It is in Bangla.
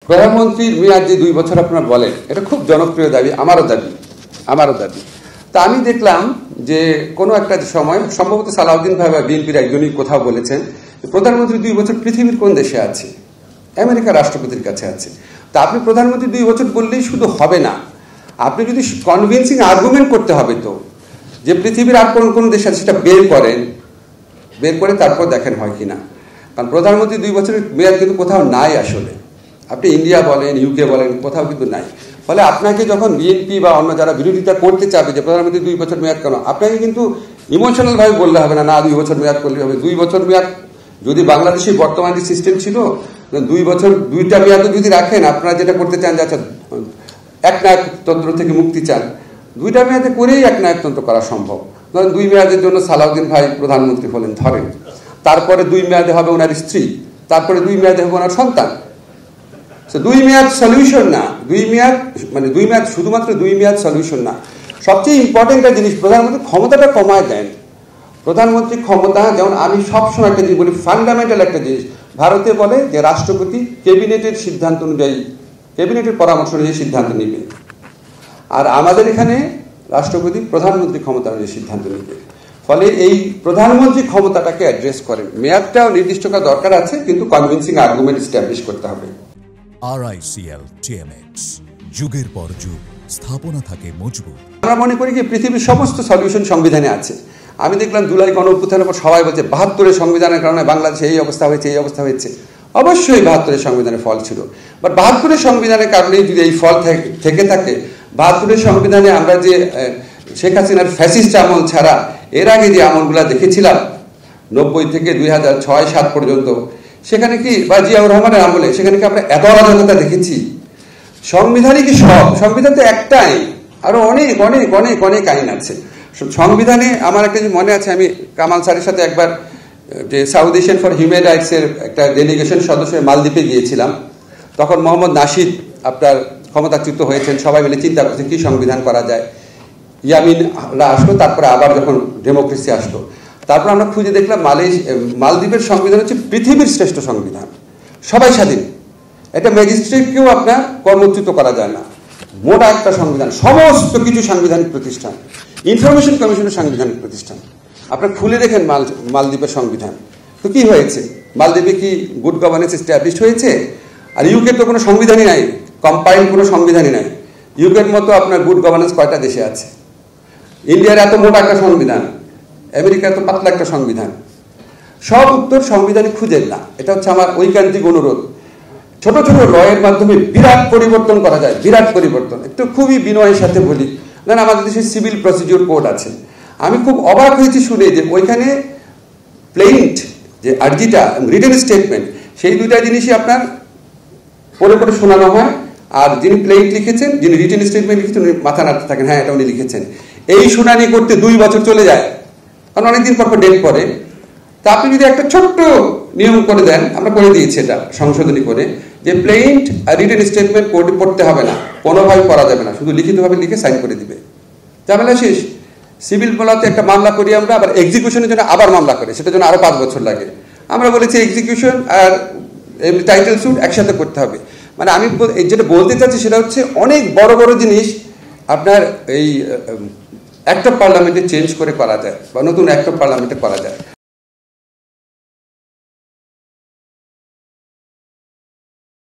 প্রধানমন্ত্রীর মেয়াদ যে 2 বছর আপনারা বলেন, এটা খুব জনপ্রিয় দাবি, আমারও দাবি। তা আমি দেখলাম যে কোনো একটা সময় সম্ভবত সালাউদ্দিন ভাই বা বিএনপির একজনই কোথাও বলেছেন প্রধানমন্ত্রী 2 বছর পৃথিবীর কোন দেশে আছে? আমেরিকার রাষ্ট্রপতির কাছে আছে। তা আপনি প্রধানমন্ত্রী 2 বছর বললেই শুধু হবে না, আপনি যদি কনভিন্সিং আর্গুমেন্ট করতে হবে তো যে পৃথিবীর আর কোন দেশ আছে সেটা বের করে তারপর দেখেন হয় কিনা। কারণ প্রধানমন্ত্রী 2 বছরের মেয়াদ কিন্তু কোথাও নাই আসলে। আপনি ইন্ডিয়া বলেন, ইউকে বলেন, কোথাও কিন্তু নাই। ফলে আপনাকে যখন বিএনপি বা অন্য যারা বিরোধিতা করতে চাবে যে প্রধানমন্ত্রী 2 বছর মেয়াদ কেন, আপনাকে কিন্তু ইমোশনাল ভাবে বললে হবে না 2 বছর মেয়াদ করলে হবে। 2 বছর মেয়াদ যদি বাংলাদেশের বর্তমান যে সিস্টেম ছিল 2 বছর 2টা মেয়াদও যদি রাখেন, আপনারা যেটা করতে চান যে আচ্ছা একনায়কতন্ত্র থেকে মুক্তি চান, 2টা মেয়াদে করেই একনায়কতন্ত্র করা সম্ভব। ধরেন 2 মেয়াদের জন্য সালাউদ্দিন ভাই প্রধানমন্ত্রী হলেন ধরেন, তারপরে 2 মেয়াদে হবে ওনার স্ত্রী, তারপরে 2 মেয়াদে হবে ওনার সন্তান। 2 মেয়াদ সলিউশন না, 2 মেয়াদ শুধুমাত্র 2 মেয়াদ সলিউশন না। সবচেয়ে ইম্পর্টেন্ট একটা জিনিস, প্রধানমন্ত্রী ক্ষমতাটা কমায় দেন। প্রধানমন্ত্রী ক্ষমতা যেমন আমি সবসময় একটা জিনিস বলি, ফান্ডামেন্টাল একটা জিনিস ভারতে বলে যে রাষ্ট্রপতি ক্যাবিনেটের সিদ্ধান্ত অনুযায়ী, ক্যাবিনেটের পরামর্শ অনুযায়ী সিদ্ধান্ত নেবে, আর আমাদের এখানে রাষ্ট্রপতি প্রধানমন্ত্রী ক্ষমতা অনুযায়ী সিদ্ধান্ত নেবে। ফলে এই প্রধানমন্ত্রী ক্ষমতাটাকে অ্যাড্রেস করেন। মেয়াদটাও নির্দিষ্ট করা দরকার আছে, কিন্তু কনভিন্সিং আর্গুমেন্ট এস্টাবলিশ করতে হবে। RICL TMX, যুগের পর যুগ স্থাপনা থাকে মজবুত। আমরা মনে করি যে পৃথিবীর সমস্ত সলিউশন সংবিধানে আছে। আমি দেখলাম জুলাই গণঅভ্যুত্থানের পর সবাই বলছে 72-এর সংবিধানের কারণে বাংলাদেশে এই অবস্থা হয়েছে। অবশ্যই 72-এর সংবিধানের ফল ছিল, বাট 72-এর সংবিধানের কারণেই যদি এই ফল থেকে থাকে, 72-এর সংবিধানে আমরা যে শেখ হাসিনার ফ্যাসিস্ট আমল ছাড়া এর আগে যে আমলগুলো দেখেছিলাম 90 থেকে 2006-7 পর্যন্ত, সেখানে কি বা জিয়াউর রহমানের আমলে সেখানে কি আমরা এত অরাজকতা দেখেছি? সংবিধানই কি সব? সংবিধান তো একটাই, আরো অনেক অনেক অনেক অনেক আইন আছে সংবিধানে। আমার একটা মনে আছে, আমি কামাল স্যারের সাথে একবার যে south Asian for human rights এর একটা ডেলিগেশন সদস্য মালদ্বীপে গিয়েছিলাম। তখন মোহাম্মদ নাশিদ আপনার ক্ষমতাচ্যুত হয়েছেন, সবাই মিলে চিন্তা করছে কি সংবিধান করা যায়। ইয়ামিনরা আসলো, তারপরে আবার যখন ডেমোক্রেসি আসলো, তারপর আমরা খুঁজে দেখলাম মালদ্বীপের সংবিধান হচ্ছে পৃথিবীর শ্রেষ্ঠ সংবিধান, সবাই স্বাধীন, এটা ম্যাজিস্ট্রেটকেও আপনার কর্মচ্যুত করা যায় না, মোটা একটা সংবিধান, সমস্ত কিছু সাংবিধানিক প্রতিষ্ঠান, ইনফরমেশন কমিশনের সাংবিধানিক প্রতিষ্ঠান। আপনার খুলে দেখেন মালদ্বীপের সংবিধান। তো কি হয়েছে? মালদ্বীপে কি গুড গভর্নেন্স এস্টাবলিশ হয়েছে? আর ইউকের তো কোনো সংবিধানই নাই, কম্পাইন্ড কোনো সংবিধানই নাই। ইউকের মতো আপনার গুড গভর্নেন্স কয়টা দেশে আছে? ইন্ডিয়ার এত মোটা একটা সংবিধান, আমেরিকার এত পাতলা একটা সংবিধান। সব উত্তর সংবিধানে খুঁজেন না, এটা হচ্ছে আমার ঐকান্তিক অনুরোধ। ছোট ছোট লয়ের মাধ্যমে বিরাট পরিবর্তন করা যায়, বিরাট পরিবর্তন। একটু খুবই বিনয়ের সাথে বলি, কারণ আমাদের দেশে সিভিল প্রসিডিউর কোড আছে। আমি খুব অবাক হয়েছি শুনে যে ওইখানে প্লেইন্ট যে আর্জিটা, রিটেন স্টেটমেন্ট, সেই 2টা জিনিসই আপনার পড়ে শোনানো হয়। আর যিনি প্লেইন্ট লিখেছেন, যিনি রিটেন স্টেটমেন্ট লিখেছেন, উনি মাথা নাড়তে থাকেন, হ্যাঁ এটা উনি লিখেছেন। এই শুনানি করতে 2 বছর চলে যায়, কারণ অনেকদিন পর ডেট পড়ে। তা আপনি যদি একটা ছোট্ট নিয়ম করে দেন, আমরা করে দিয়েছি এটা সংশোধনী করে, যে প্লেইন্ট আর রিটেন স্টেটমেন্ট পড়তে হবে না, কোনোভাবে পড়া যাবে না, শুধু লিখিতভাবে লিখে সাইন করে দিবে, ঝামেলা শেষ। সিভিল মামলাতে একটা মামলা করি আমরা, আবার এক্সিকিউশনের জন্য আবার মামলা করে, সেটার জন্য আরো 5 বছর লাগে। আমরা বলেছি এক্সিকিউশন আর টাইটেল স্যুট একসাথে করতে হবে। মানে আমি যেটা বলতে চাচ্ছি সেটা হচ্ছে অনেক বড় বড় জিনিস আপনার এই অ্যাক্ট অফ পার্লামেন্টে চেঞ্জ করে করা যায়, বা নতুন অ্যাক্ট অফ পার্লামেন্টে করা যায়।